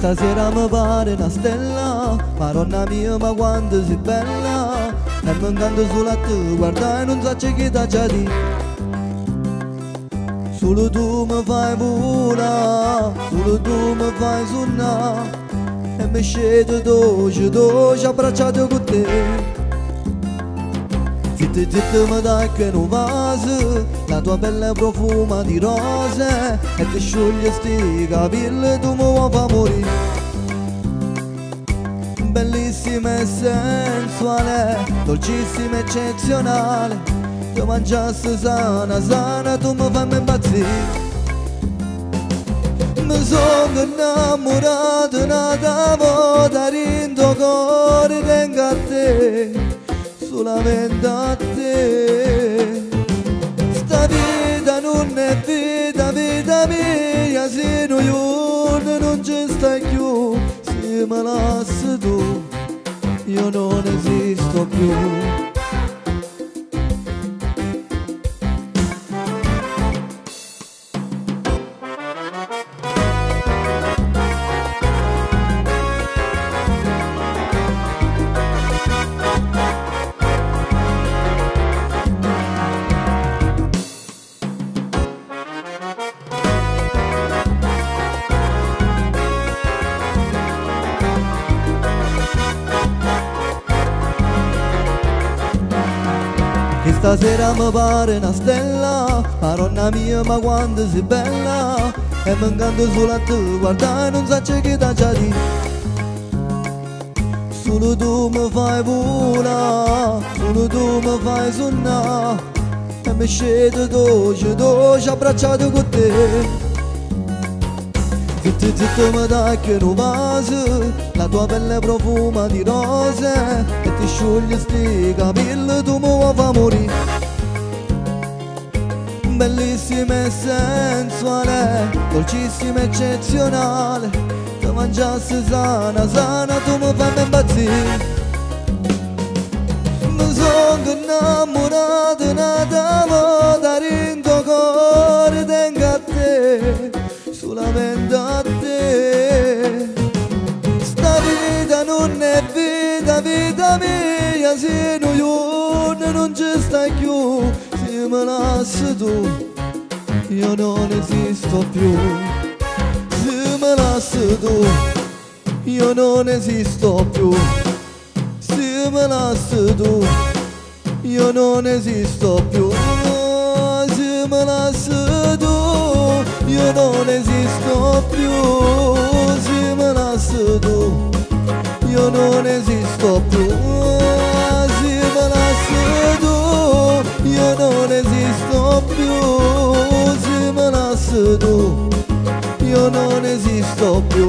Stasera mi pare una stella, Madonna mia ma quanto sei bella. E mi incanto solo a te, guarda e non so che t'ha già di. Solo tu mi fai volare, solo tu mi fai suonare. E mi scendo dolce, abbracciato con te. Zitti zitti mi dai che non vasi, la tua pelle profuma di rose. E ti scioglie sti capelli, tu mi vuoi far morire. Bellissima e sensuale, dolcissima e eccezionale. Ti mangiassi sana, sana, tu mi fai impazzire. Mi sono innamorato, nata volta, rindo cuore, tengo a te. Solamente a te. Sta vita non è vita, vita mia. Se noi giorni non ci stai più, se me lasci tu, io non esisto più. Che stasera mi pare una stella, Madonna mia ma quanto sei bella. E mi incanto solo a te, guarda e non so che t'ha già di. Solo tu mi fai volare, solo tu mi fai suonare. E mi scendo dolce, abbracciato con te. Zitti zitti mi dai che non vasi, la tua pelle profuma di rose. E ti scioglie sti capelli, tu mi vuoi far morire. Bellissima e sensuale, dolcissima e eccezionale. Ti mangiassi sana, sana, tu mi fai impazzire. Mi sono innamorato, nata volta, rindo cuore, tengo a te. Solamente a te. Sta vita non è vita, vita mia. Se noi giorni non ci stai più, se me lasci tu, io non esisto più. Se me lasci tu, io non esisto più. Se me lasci tu, io non esisto più. Se me lasci tu, io non esisto più. Se me lasci tu, io non esisto più. Se me lasci tu, io non esisto più. Se me lasci tu, io non esisto più.